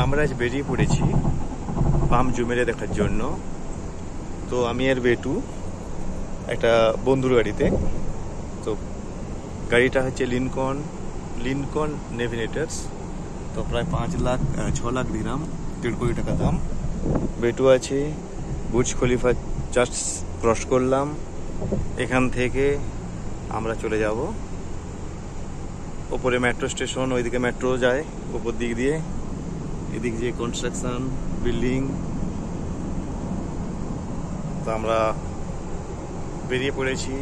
আমরা আজ বেরিয়ে পড়েছি পাম জুমেরে দেখার জন্য। তো আমি আর বেটু একটা বন্ধুর গাড়িতে। তো গাড়িটা হচ্ছে লিনকন নেভিনেটার্স। তো প্রায় 6 লাখ দিরাম, 1.5 কোটি টাকা দাম। বেটু আছে, বুর্জ খলিফা জাস্ট ক্রস করলাম। এখান থেকে আমরা চলে যাব ওপরে মেট্রো স্টেশন, ওইদিকে মেট্রো যায় উপর দিক দিয়ে, এদিক দিয়ে কনস্ট্রাকশন বিল্ডিং। তো আমরা বেরিয়ে পড়েছি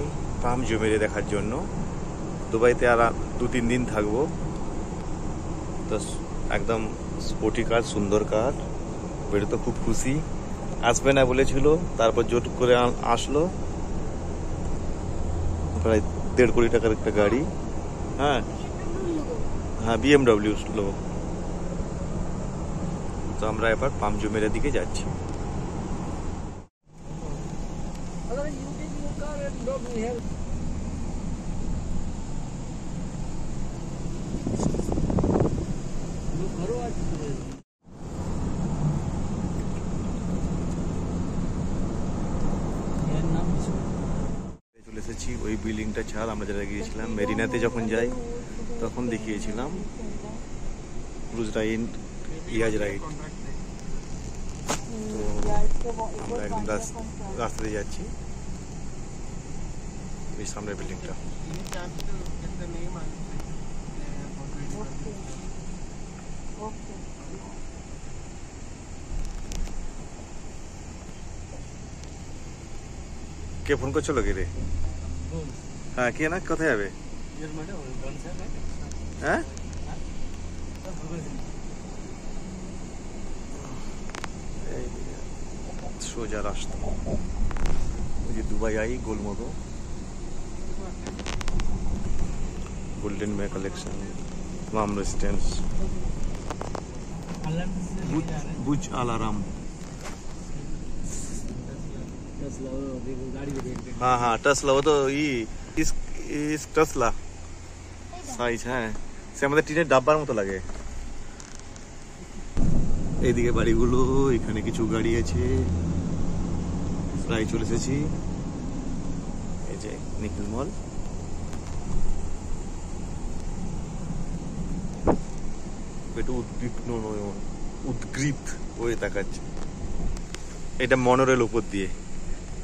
পাম জুমেরে দেখার জন্য। দুবাইতে আর 2-3 দিন থাকবো। তো একদম স্পোর্টি কার, সুন্দর কার। বেরো তো খুব খুশি, আসবে না বলেছিল, তারপর জোট করে আসলো। প্রায় 1.5 কোটি টাকার একটা গাড়ি। হ্যাঁ হ্যাঁ, BMW লোক। তো আমরা এবার পাম জুমেরের দিকে যাচ্ছি। চলে এসেছি ওই বিল্ডিংটা ছাড় আমরা যারা গিয়েছিলাম মেরিনাতে যখন যাই তখন দেখিয়েছিলাম, ক্রুজ রাইড, ইয়াজ রাইড। তো আমরা একদম রাস্তা দিয়ে যাচ্ছি, ওই সামনের বিল্ডিংটা। কে ফোন করছিল কি রে? হ্যাঁ, কে না, কোথায় যাবে? হ্যাঁ, সোজা রাস্তা, ওই যে দুবাই আই গোলমোগো, গোল্ডেন মে কালেকশন, মাম রেসিডেন্স, বুজ আলারাম। हाँ हाँ, टेस्ला, वो तो इस टेस्ला সাইজ। হ্যাঁ, সে আমাদের টিনের ডাব্বার মতো লাগে। এইদিকে বাড়িগুলো, এখানে কিছু গাড়ি আছে। প্রায় চলে এসেছি, এই যে নিখিল মল। একটু উদ্গ্রীব হয়ে তাকাচ্ছে। এটা মনোরেল উপর দিয়ে,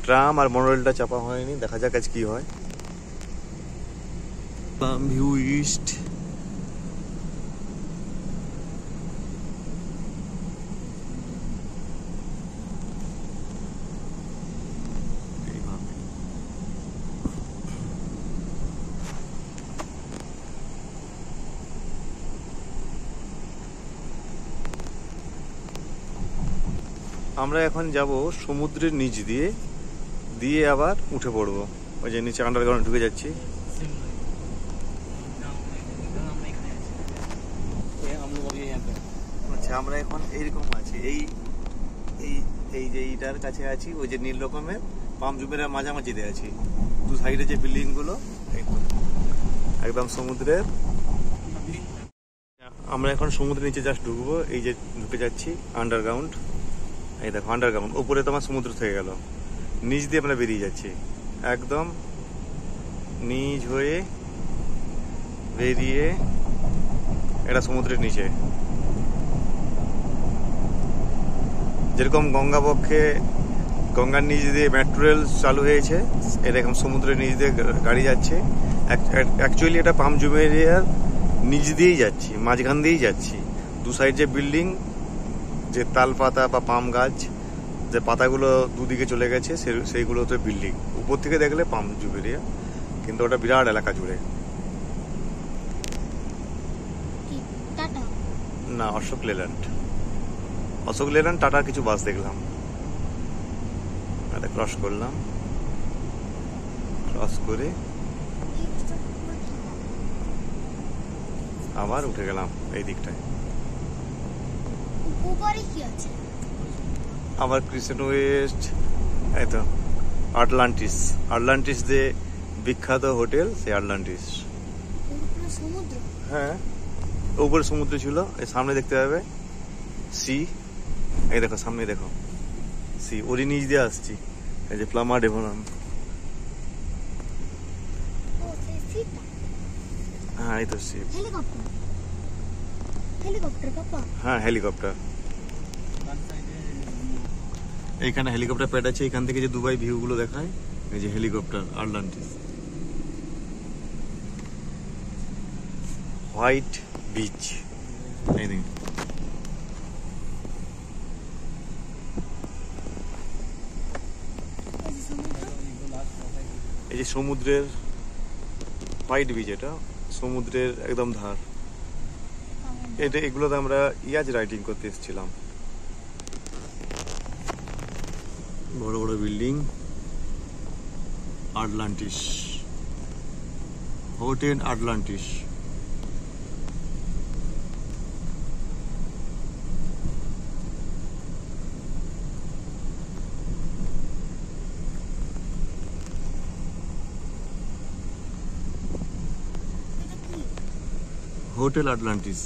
ট্রাম আর মনোরেলটা চাপা হয়নি, দেখা যাক আজ কি হয়। পাম ভিউ ইস্ট। আমরা এখন যাব সমুদ্রের নিচ দিয়ে দিয়ে আবার উঠে পড়বো, ওই যে নিচে আন্ডারগ্রাউন্ড ঢুকে যাচ্ছি। আচ্ছা, আমরা এখন এইরকম আছি, এই এই এই যে এইটার কাছে আছি, ওই যে নীল রকমের পাম জুমেরের মাঝামাঝিতে আছি। দু সাইডে যে বিল্ডিং গুলো একদম সমুদ্রের। আমরা এখন সমুদ্রের নিচে জাস্ট ঢুকবো, এই যে ঢুকে যাচ্ছি আন্ডারগ্রাউন্ড। এই দেখো আন্ডারগ্রাউন্ড, উপরে তোমার সমুদ্র থেকে গেল, নিচ দিয়ে আমরা বেরিয়ে যাচ্ছি, একদম নিচ হয়ে বেরিয়ে এটা সমুদ্রের নিচে। যেরকম গঙ্গার নিচ দিয়ে মেট্রো রেল চালু হয়েছে, এরকম সমুদ্রের নিচ দিয়ে গাড়ি যাচ্ছে। অ্যাকচুয়ালি এটা পাম জুমেরিয়ার নিচ দিয়েই যাচ্ছি, মাঝখান দিয়েই যাচ্ছি। দু সাইড যে বিল্ডিং, যে তাল পাতা বা পাম গাছ, যে পাতাগুলো দুদিকে চলে গেছে, সেইগুলো তো বিল্ডিং। উপর থেকে দেখলে পাম জুমেরিয়া, কিন্তু ওটা বিরাট এলাকা জুড়ে। না, অশোক লেল্যান্ড টাটার কিছু বাস দেখলাম। এটা ক্রস করলাম, ক্রস করে আবার উঠে গেলাম এই দিকটায়। আবার ক্রিসেন্ট ওয়েস্ট, এই তো আটলান্টিস যে বিখ্যাত হোটেল, সেই আটলান্টিস। হ্যাঁ, উপরে সমুদ্র ছিল, এই সামনে দেখতে পাবে সি, এই দেখো সামনে দেখো সি, ওরই নিচ দিয়ে আসছি। এই যে প্লামা ডেভোনাম। হ্যাঁ এই তো সি, হ্যাঁ হেলিকপ্টার। এইখানে হেলিকপ্টার প্যাড আছে, এখান থেকে যে দুবাই ভিউ গুলো দেখায়। এই যে হেলিকপ্টার আটলান্টিস। হোয়াইট বিচ, এই দেখুন। এই যে সমুদ্রের হোয়াইট বিচ, এটা সমুদ্রের একদম ধার। এটা এগুলোতে আমরা ইয়াজ রাইডিং করতে এসেছিলাম। বড় বড় building, Atlantis, hotel Atlantis. Hotel Atlantis.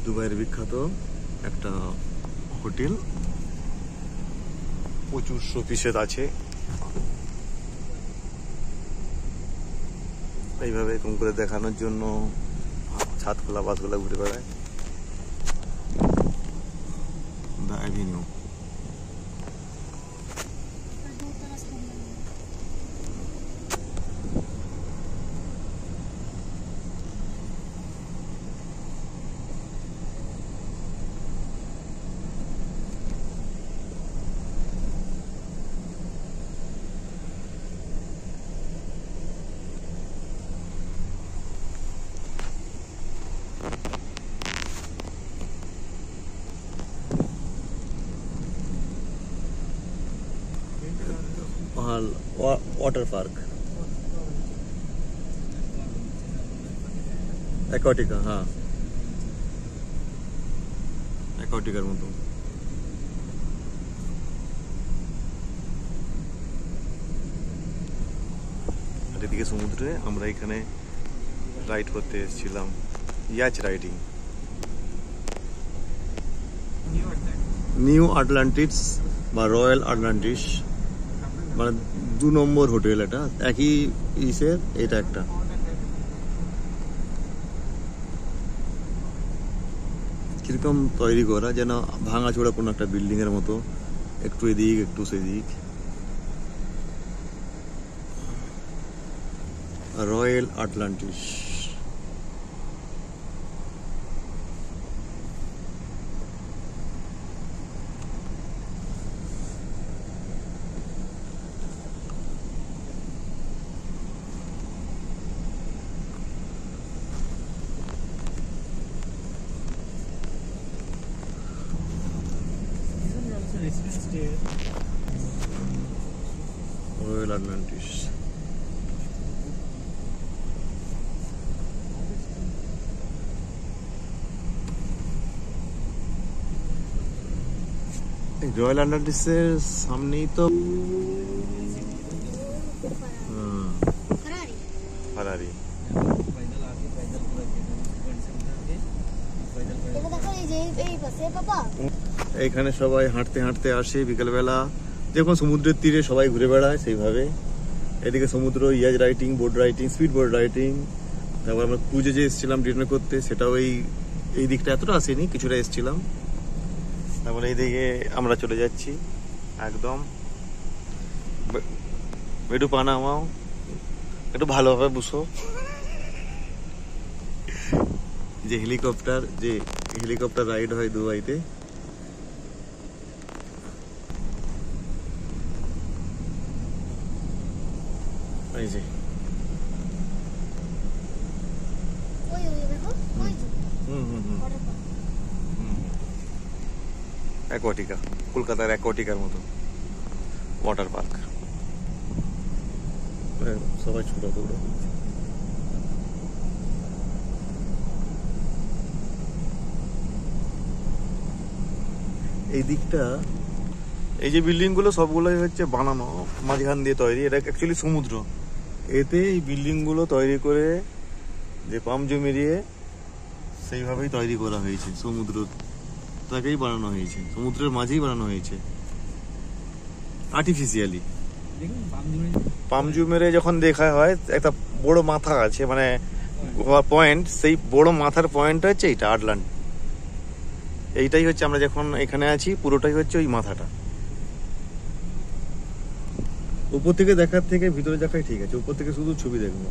দুবাইয়ের বিখ্যাত একটা হোটেল, প্রচুর শোপিসের আছে। এইভাবে এরকম করে দেখানোর জন্য ছাদ খোলা বাসগুলা ঘুরে বেড়ায়। The avenue. Water park, Aquatica. হ্যাঁ অ্যাকোয়াটিকার মতো। আর এদিকে সমুদ্রে আমরা এখানে রাইড করতে এসেছিলাম, ইয়াচ রাইডিং। নিউ আটলান্টিস বা রয়্যাল আটলান্টিস, মানে 2 নম্বর হোটেল। এটা একই ইসের, এটা একটা। কিরকম তৈরি করা যেন ভাঙাচোরা কোনো একটা বিল্ডিং এর মতো, একটু এদিক একটু সেদিক। Royal Atlantis. Royal Atlantis. Royal আটলান্টিসের সামনেই তো ফারারি। এইখানে সবাই হাঁটতে হাঁটতে আসে বিকেলবেলা, যখন সমুদ্রের তীরে সবাই ঘুরে বেড়ায় সেইভাবে। এদিকে সমুদ্র, yacht riding, boat riding, speed boat riding. তারপর আমরা ক্রুজে যে এসেছিলাম ডিনার করতে, সেটাও এই দিকটা এতটা আসেনি, কিছুটা এসেছিলাম। তারপরে এইদিকে আমরা চলে যাচ্ছি একদম। একটু পা নামাও, একটু ভালোভাবে বসো। যে হেলিকপ্টার রাইড হয় দুবাইতে। এই যে অ্যাকোয়াটিকা, কলকাতার অ্যাকোয়াটিকার মতো ওয়াটার পার্ক। সবাই ছোট দৌড়া। এই দিকটা, এই যে বিল্ডিং গুলো সবগুলোই হচ্ছে বানানো, মাঝখান দিয়ে তৈরি। এটা অ্যাকচুয়ালি সমুদ্র, এতে এই বিল্ডিং গুলো তৈরি করে যে পাম জমিয়ে সেইভাবেই তৈরি করা হয়েছে, সমুদ্র তাকেই বানানো হয়েছে, সমুদ্রের মাঝেই বানানো হয়েছে আর্টিফিশিয়ালি। পাম জুমেরে যখন দেখা হয় একটা বড় মাথা আছে, মানে পয়েন্ট, সেই বড় মাথার পয়েন্টটা হচ্ছে এইটা আটলান্ট। এইটাই হচ্ছে আমরা যখন এখানে আছি পুরোটাই হচ্ছে ওই মাথাটা। উপর থেকে দেখার থেকে ভিতরে দেখাই ঠিক আছে, উপর থেকে শুধু ছবি দেখবো।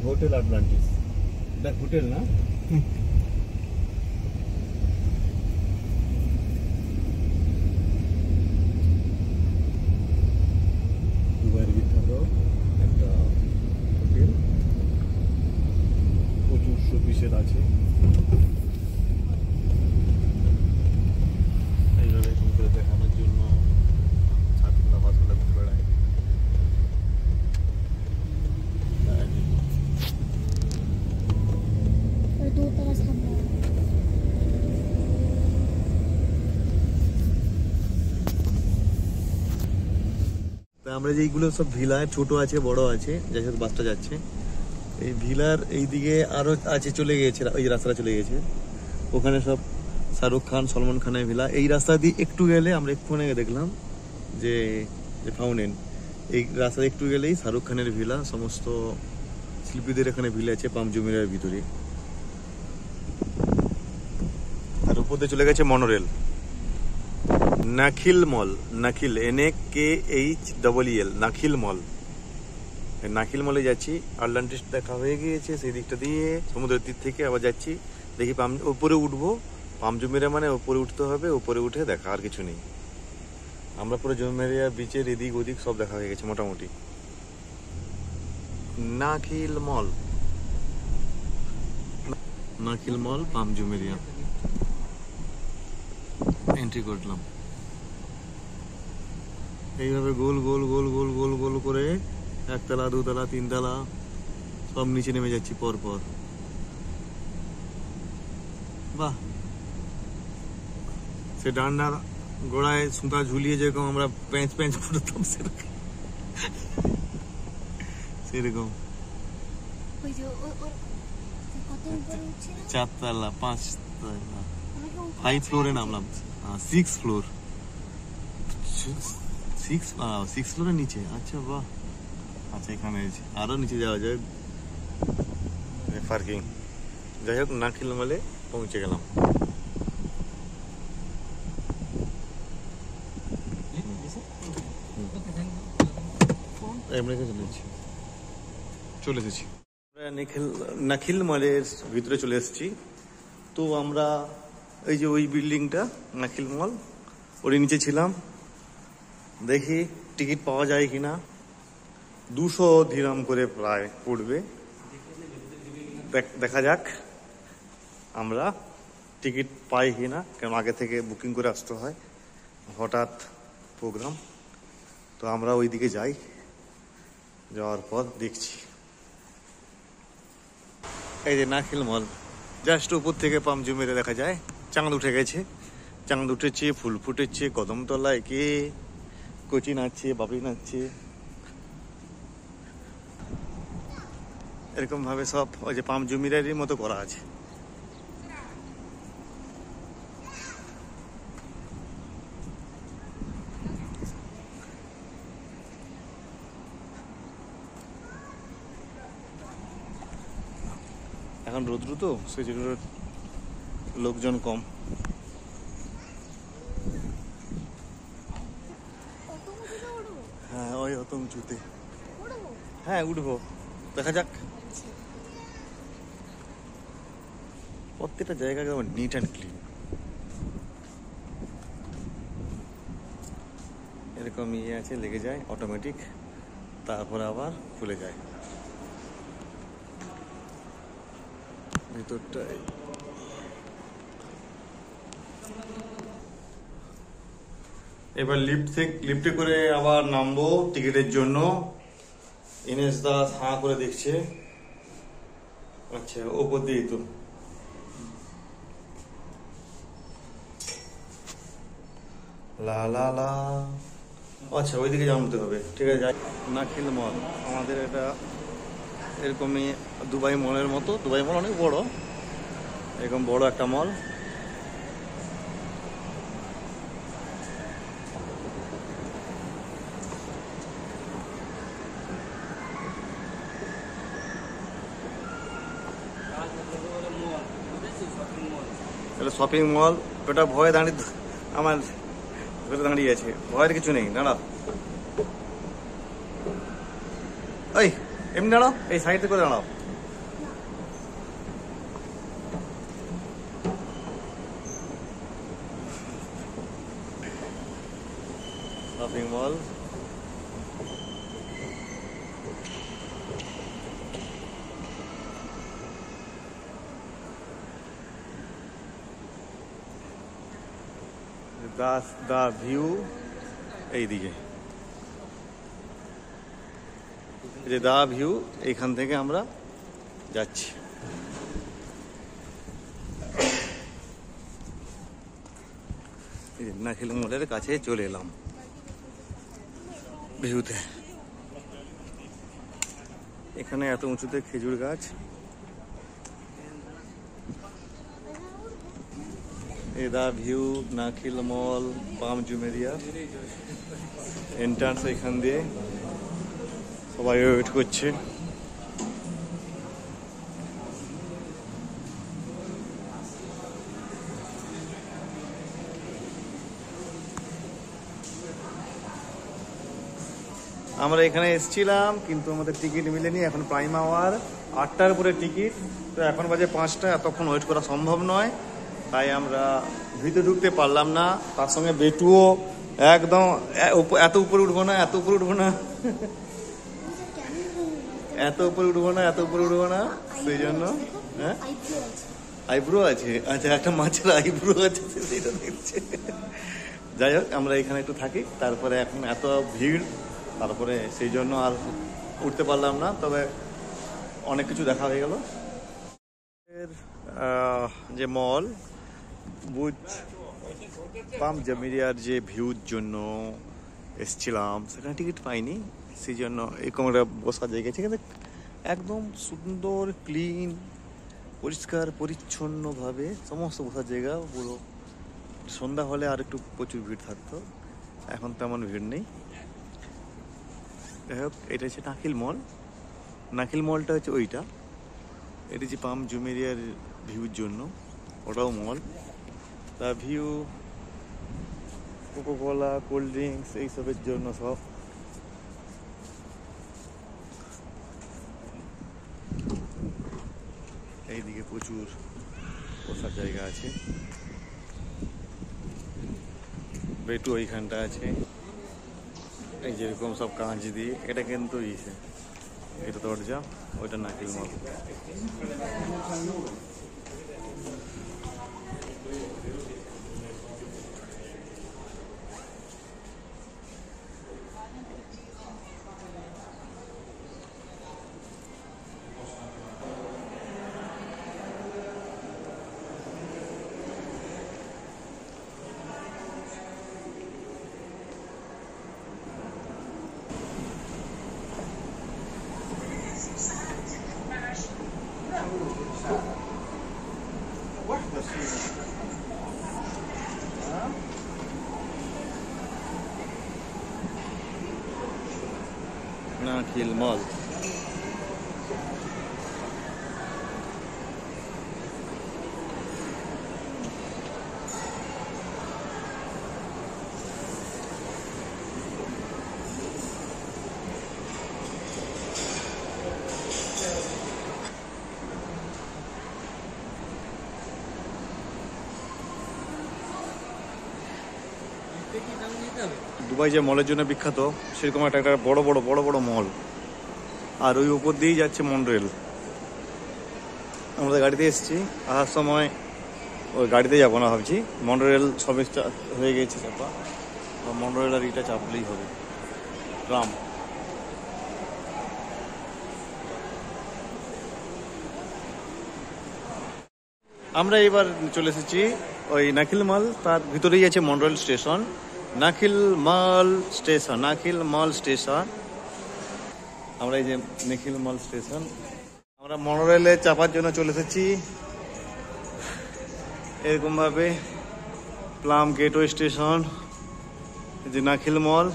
হোটেল আটলান্টিস, এটা হোটেল না? দুবাইয়ের বিখ্যাত একটা হোটেল, প্রচুর শোপিসের আছে। এইভাবে করে দেখানোর জন্য ছাত্ররা বাসগুলো ঘুরে বেড়ায়। আমরা যে এইগুলো সব ভিলা ছোট আছে বড় আছে, যার সাথে বাসটা যাচ্ছে, এই ভিলার এই দিকে আরো আছে, চলে গিয়েছে ওই রাস্তাটা চলে গেছে, ওখানে সব শাহরুখ খান সলমান খানের ভিলা। এই রাস্তা দিয়ে একটু গেলে আমরা একটুখানি দেখলাম যে ফাউন্টেন, এই রাস্তা একটু গেলেই শাহরুখ খানের ভিলা, সমস্ত শিল্পীদের এখানে ভিলা আছে পাম জমিরার ভিতরে। আর উপর দিয়ে চলে গেছে মনোরেল, নাখিল মল, নাখিল NAKHEL, নাখিল মল। নাখিল মলে যাচ্ছি, আটলান্টিস দেখা হয়ে গিয়েছে, সেই দিকটা দিয়ে সমুদ্রের দিক থেকে আবার যাচ্ছি। দেখি উপরে উঠবো, পাম জুমেরিয়া মানে উপরে উঠতে হবে, উপরে উঠে দেখা, আর কিছু নেই। আমরা পুরো জুমেরিয়া বিচের এদিক ওদিক সব দেখা হয়ে গেছে মোটামুটি। নাখিল মল, নাখিল মল পাম জুমেরিয়া এন্ট্রি করলাম। এইভাবে গোল গোল গোল গোল গোল গোল করে একতলা দুতলা তিনতলা সব নিচে নেমে যাচ্ছি পর পর। বাহ, সে ডান্ডার গোড়ায় সুতা ঝুলিয়ে যেরকম আমরা প্যাঁচ প্যাঁচ করতাম সেরকম। চারতলা পাঁচতলা 5 ফ্লোরে নামলাম, 6 ফ্লোর, 6 ফ্লোরের নিচে। আচ্ছা বাহ, আচ্ছা এখানে আরো নিচে যাওয়া যায় পার্কিং। যাই হোক নাখিল মলে পৌঁছে গেলাম। চলে এসেছি নাখিল মলের ভিতরে চলে এসেছি। তো আমরা এই যে ওই বিল্ডিংটা নাখিল মল, ওর নিচে ছিলাম। দেখি টিকিট পাওয়া যায় কিনা, 200 দিরহাম করে প্রায় পড়বে। দেখা যাক আমরা টিকিট পাই কিনা, কারণ আগে থেকে বুকিং করে আসতে হয়, হঠাৎ প্রোগ্রাম। তো আমরা ওই দিকে যাই, যাওয়ার পর দেখছি। এই যে নাখিল মল, জাস্ট উপর থেকে পাম জুমেরে দেখা যায়। চাঁদ উঠে গেছে, চাঁদ উঠেছে, ফুল ফুটেছে, কদমতলায় কে কচি নাচছে, বাবরি নাচছে, এরকম ভাবে সব ওই যে পাম জুমিরারই মতো করা আছে। এখন রোদ্রু তো, সেই জন্য লোকজন কম। হ্যাঁ ওই অত উঁচুতে, হ্যাঁ উঠবো, দেখা যাক। প্রত্যেকটা জায়গা কেমন নিট অ্যান্ড ক্লিন, এরকম ইয়ে আছে, লেগে যায় অটোমেটিক, তারপর আবার খুলে যায়। ভিতরটাই এবার লিফটে করে আবার নামবো টিকিটের জন্য। ইনেশ দাস হাঁ করে দেখছে, আচ্ছা, ওপর দিয়েই তো। লা লা লা। আচ্ছা, ওইদিকে জানতে হবে, ঠিক আছে যাই। নাখিল মল আমাদের এটা এরকমই দুবাই মলের মতো। দুবাই মল অনেক বড়, এরকম বড় একটা মল। এটা শপিং মল। ওটা ভয়ে দাঁড়িয়ে আমার দাঁড়িয়ে আছে, ভয়ের কিছু নেই, দাঁড়া। এই এমনি দাঁড়াও, এই সাইডে করে দাঁড়াও। Shopping mall. দা ভিউ এইদিকে, যে দা ভিউ, এইখান থেকে আমরা যাচ্ছি। নাখিল মলের কাছে চলে এলাম ভিউতে। এখানে এত উঁচুতে খেজুর গাছ। দা ভিউ, নাখিল মল, পাম জুমেরিয়া। এন্ট্রান্স এখান দিয়ে, সবাই ওয়েট করছে। আমরা এখানে এসেছিলাম কিন্তু আমাদের টিকিট মিলেনি। এখন প্রাইম আওয়ার 8টার উপরে টিকিট, তো এখন বাজে 5টা, এতক্ষণ ওয়েট করা সম্ভব নয়, তাই আমরা ভিতরে ঢুকতে পারলাম না। তার সঙ্গে বেটুও একদম এত উপরে উঠবো না, এত উপরে উঠবো না, এত উপরে উঠবো না, এত উপরে উঠবো না, সেই জন্য। হ্যাঁ, আইব্রো আছে? আচ্ছা, একটা মাছের আইব্রো আছে, সেটা দেখছে। যাই হোক, আমরা এখানে একটু থাকি, তারপরে এখন এত ভিড়, তারপরে সেই জন্য আর উঠতে পারলাম না। তবে অনেক কিছু দেখা হয়ে গেল। যে মল বুজ পাম জামিরিয়ার যে ভিউর জন্য এসছিলাম, সেখানে টিকিট পাইনি, সেই জন্য এরকম একটা বসার জায়গা আছে। কিন্তু একদম সুন্দর, ক্লিন, পরিষ্কার পরিচ্ছন্নভাবে সমস্ত বসার জায়গা। পুরো সন্ধ্যা হলে আর একটু প্রচুর ভিড় থাকতো, এখন তেমন ভিড় নেই। যাই হোক, এটা হচ্ছে নাখিল মল। নাখিল মলটা হচ্ছে ওইটা, এটা যে পাম জুমেরিয়ার ভিউর জন্য, ওটাও মল। তা ভিউ, কোকোকোলা, কোল্ড ড্রিঙ্কস, এইসবের জন্য সব। এইদিকে প্রচুর বসার জায়গা আছে। বেটু ওইখানটা আছে, এই যেরকম সব কাঁচ দিয়ে। এটা কিন্তু ইসে, এটা দরজা, ওইটা নাখিল মল। নাখিল মল। দুবাই যে মলের জন্য বিখ্যাত, সেরকম একটা বড় বড় বড় বড় মল, আর ওই উপর দিয়েই যাচ্ছে মনরেল। আমরা গাড়িতে এসেছি, আসার সময় ওই গাড়িতে যাবো না ভাবছি, মনরেল সবে হয়ে গেছে চাপা, মনরেল আর এটা চাপলেই হবে। ট্রাম, আমরা এবার চলে এসেছি ওই নাখিলমাল, তার ভিতরেই আছে মনোরেল স্টেশন। নাখিলমাল স্টেশন। আমরা এই যে নাখিলমাল স্টেশন, আমরা মনোরেলে চাপার জন্য চলে এসেছি। এরকম ভাবে প্লাম গেটওয়ে স্টেশন, যে নাখিলমাল,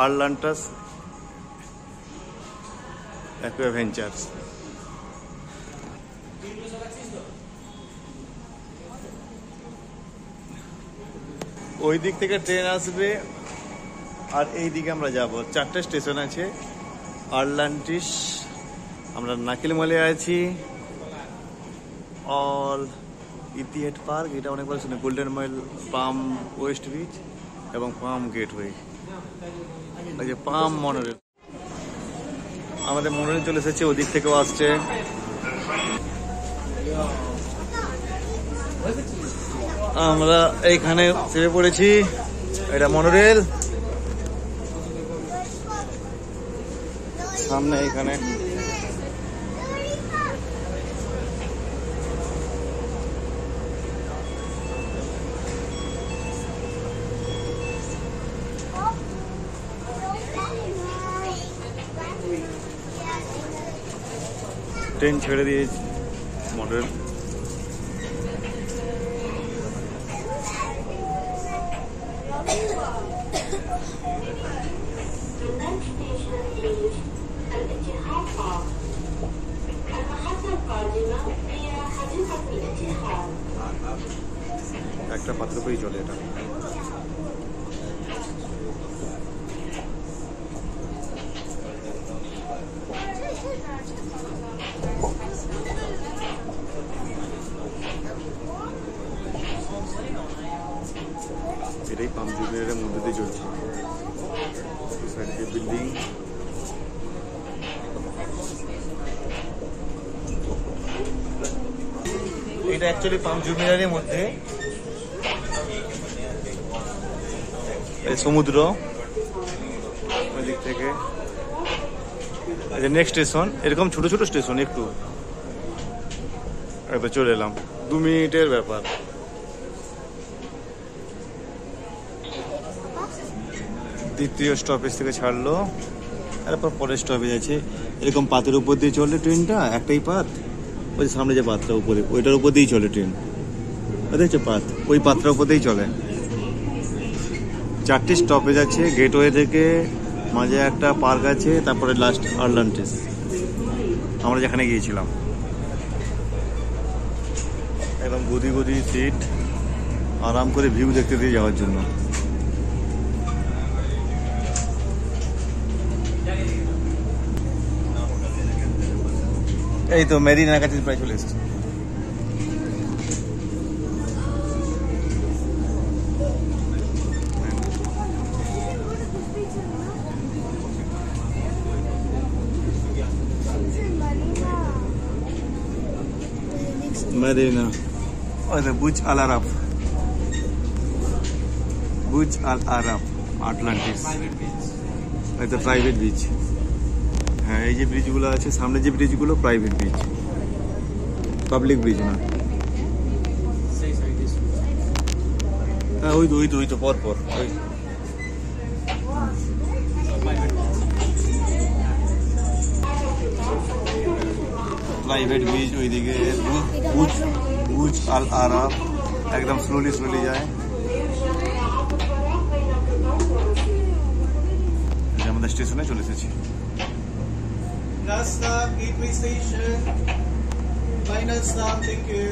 আরলান্টাস অ্যাকুয়াভেঞ্চার্স। ওই দিক থেকে ট্রেন আসবে আর এই দিকে আমরা যাব। 4টে স্টেশন আছে। আরলান্টিস, আমরা নাখিলমালে আছি। অল ইতিহাদ পার্ক, এটা অনেকবার শুনে। গোল্ডেন মাইল, পাম ওয়েস্ট বিচ এবং পাম গেটওয়ে। এই যে পাম মনোরেল, আমাদের মনোরেল চলে এসেছে, ওদিক থেকেও আসছে। আমরা এইখানে চেপে পড়েছি, এটা মনোরেল। সামনে এইখানে ট্রেন ছেড়ে দিয়েছি মনোরেল। একটা পাত্র করেই চলে এটা। এটাই পাম জুমের মধ্যে দিয়ে চলছে। বিল্ডিং, এটা অ্যাকচুয়ালি পাম জুমের মধ্যে সমুদ্র। ওই দিক থেকে নেক্সট স্টেশন, এরকম ছোট ছোট স্টেশন, একটু চলে এলাম। 2 মিনিটের ব্যাপার। দ্বিতীয় স্টপেজ থেকে ছাড়লো, তারপর পরের স্টপেজ আছে। এরকম পাতের উপর দিয়ে চলে ট্রেনটা, একটাই পাত। ওই সামনে যে পাতটা উপরে, ওইটার উপর দিয়েই চলে ট্রেন। দেখছো পাত, ওই পাতটার উপর দিয়েই চলে। 4টে স্টপেজ আছে। গেটওয়ে থেকে মাঝে একটা পার্ক আছে, তারপরে লাস্ট আরলান্টিস, আমরা যেখানে গিয়েছিলাম। একদম গদি গদি সিট, আরাম করে ভিউ দেখতে দিয়ে যাওয়ার জন্য। এই তো মেরিনার কাছে প্রায় চলে এসেছি। মেরিনা, বুর্জ আল আরাফ, আটলান্টিস। এটা প্রাইভেট বিচ। হ্যাঁ, এই যে ব্রিজগুলো আছে সামনে, যে ব্রিজগুলো প্রাইভেট ব্রিজ, পাবলিক ব্রিজ না। হ্যাঁ, ওই তো পর পর ওই প্রাইভেট ব্রিজ। ওইদিকে বুর্জ আল আরাফ, একদম স্লোলি যায়। আমাদের স্টেশনে চলে এসেছি। Last stop, Gateway Station. Final stop, thank you.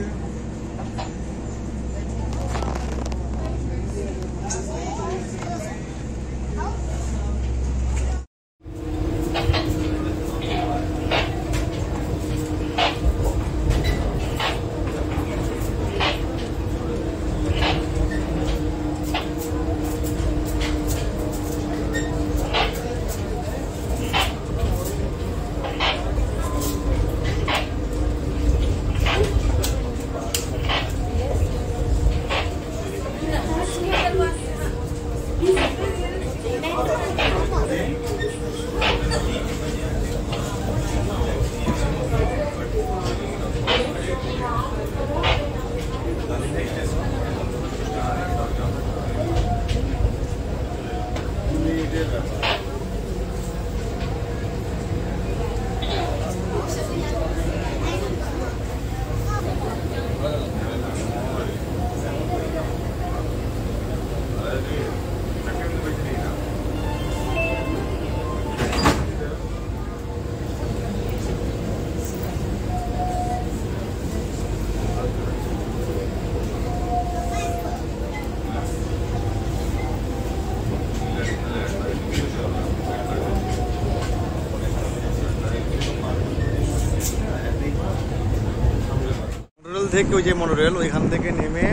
থেকে ওই যে মনোরেল ওইখান থেকে নেমে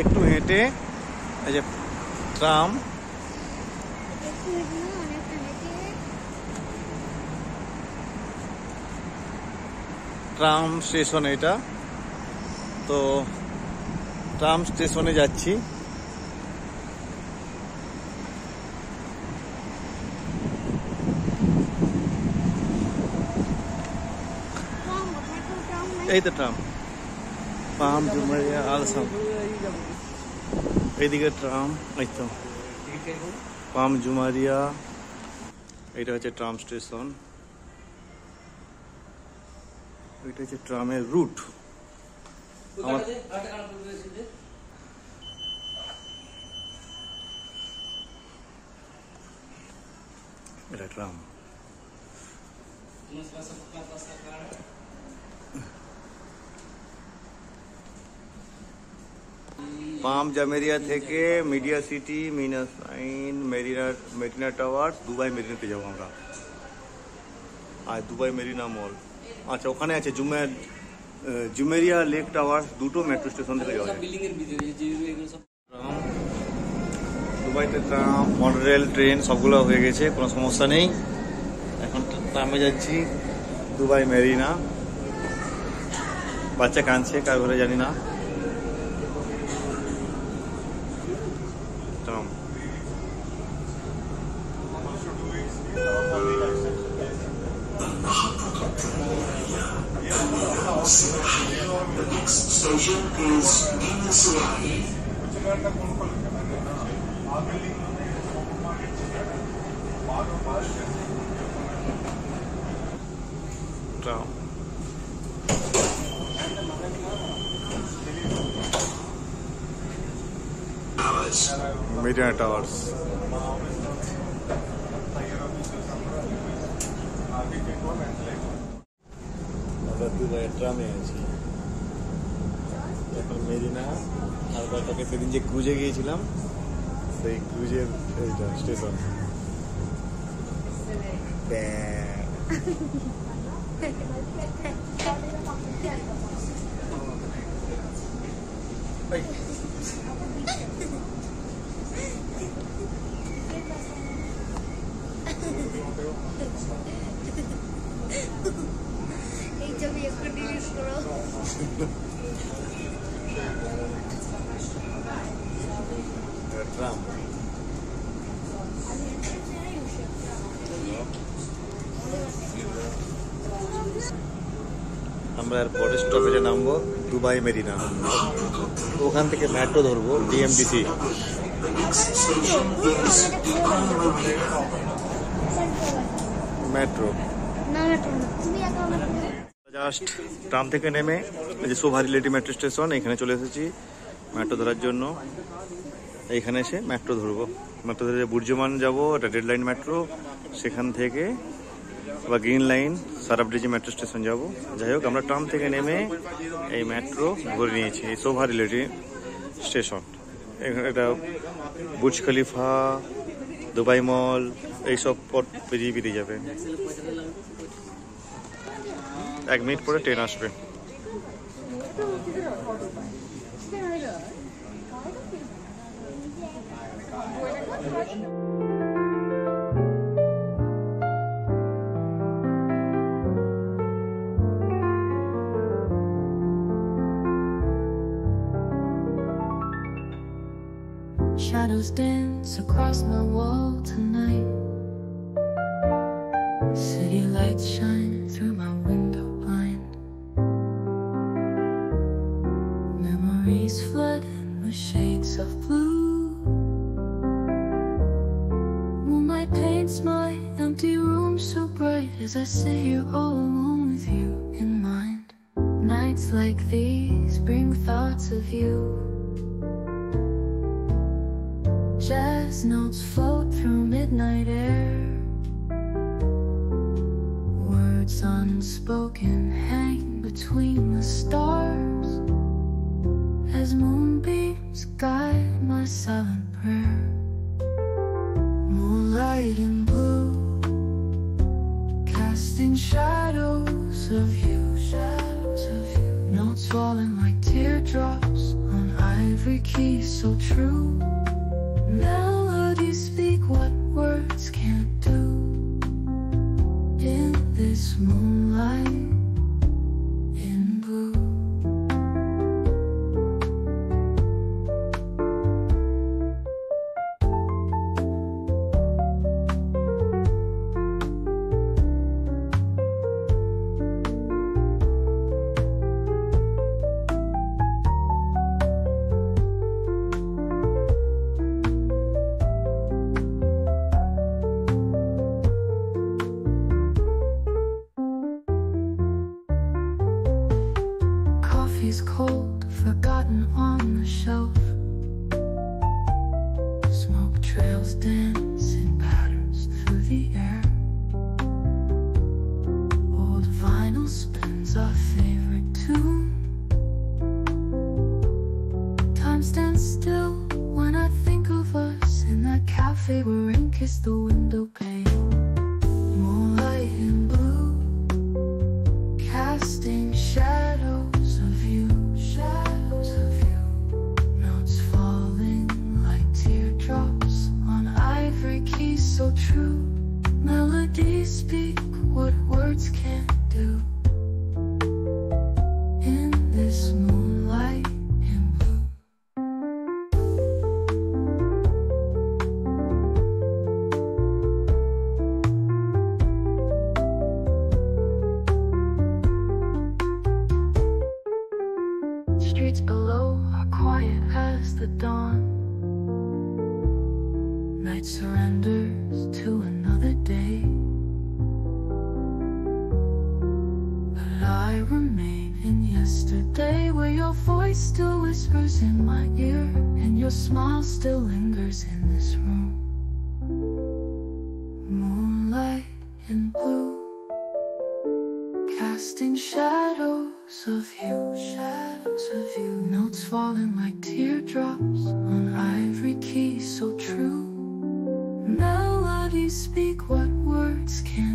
একটু হেঁটে এই যে ট্রাম, ট্রাম স্টেশন এটা। তো ট্রাম স্টেশনে যাচ্ছি। এই তো ট্রাম, পাম জুমারিয়া আলসাম, এইদিকে ট্রাম, এই তো পাম জুমারিয়া, এটা হচ্ছে ট্রাম স্টেশন, এটা হচ্ছে ট্রামের রুট। এটা ট্রাম। পাম জামেরিয়া থেকে মিডিয়া সিটি, মিনাসাইন, মেরিনা টাওয়ার, দুবাই মেরিনাতে যাবো আমরা। আর দুবাই মেরিনা মল, আচ্ছা ওখানে আছে জুমেরিয়া লেক টাওয়ার, দুটো মেট্রো স্টেশন থেকে যাওয়া যায়। দুবাইতে ট্রাম, মনোরেল, ট্রেন সবগুলো হয়ে গেছে, কোনো সমস্যা নেই। এখন ট্রামে যাচ্ছি দুবাই মেরিনা। বাচ্চা কাঁদছে, কার ঘরে জানি না। Tram The next station is Mina Surai. Tram Marina towers. আমরা দুবাইয়ের ট্রামে আছি এখন। মেরিনা আর বাটাকে সেদিন যে ক্রুজে গিয়েছিলাম সেই ক্রুজের এইটা স্টেশন। এই ছবি একটু ডিলিট করো। ট্রাম আমরা এর পরের স্টপেজে নামবো দুবাই মেরিনা। ওখান থেকে মেট্রো ধরবো ডিএমডিসি। মেট্রো জাস্ট ট্রাম থেকে নেমে এই যে শোভা রিলেটিভ মেট্রো স্টেশন, এখানে চলে এসেছি মেট্রো ধরার জন্য। এইখানে এসে মেট্রো ধরবো। মেট্রো ধরে বুর্জমান যাবো, এটা রেড লাইন মেট্রো। সেখান থেকে বা গ্রিন লাইন সারাবডিজি মেট্রো স্টেশন যাব। যাই হোক আমরা ট্রাম থেকে নেমে এই মেট্রো ধরে নিয়েছি এই শোভা রিলেটিভ স্টেশন। এখানে এটা বুর্জ খলিফা, দুবাই মল এইসব পথ পেরিয়ে যাবে। 1 মিনিট পরে ট্রেন আসবে। Shadows dance across my wall tonight. City lights shine through my window blind. Memories flood with shades of blue. Moonlight paints my empty room so bright as I sit here all alone with you in mind. Nights like these bring thoughts of you. Jazz notes float through midnight air. Words unspoken hang between the stars as moonbeams guide my silent prayer. Moonlight in blue, casting shadows of you, notes falling like tears. teardrops on ivory keys so true. Melodies speak what words can't do. In this moonlight in blue. Coffee's cold, forgotten on the shelf. Smoke trails dance in patterns through the air. Old vinyl spins our favorite tune. Time stands still when I think of us in that cafe where rain kissed the window pane. Moonlight in blue, casting shadows of you, shadows of you. Notes falling like teardrops on ivory keys so true. Melodies speak what words can't do. In this moonlight in blue. Streets below are quiet as the dawn. Night surrenders to another day. But I remain in yesterday, where your voice still whispers in my ear, and your smile still lingers in this room. Moonlight in blue, casting shadows of you, shadows of you. Notes falling like teardrops on ivory keys so true. Melodies speak what words can't.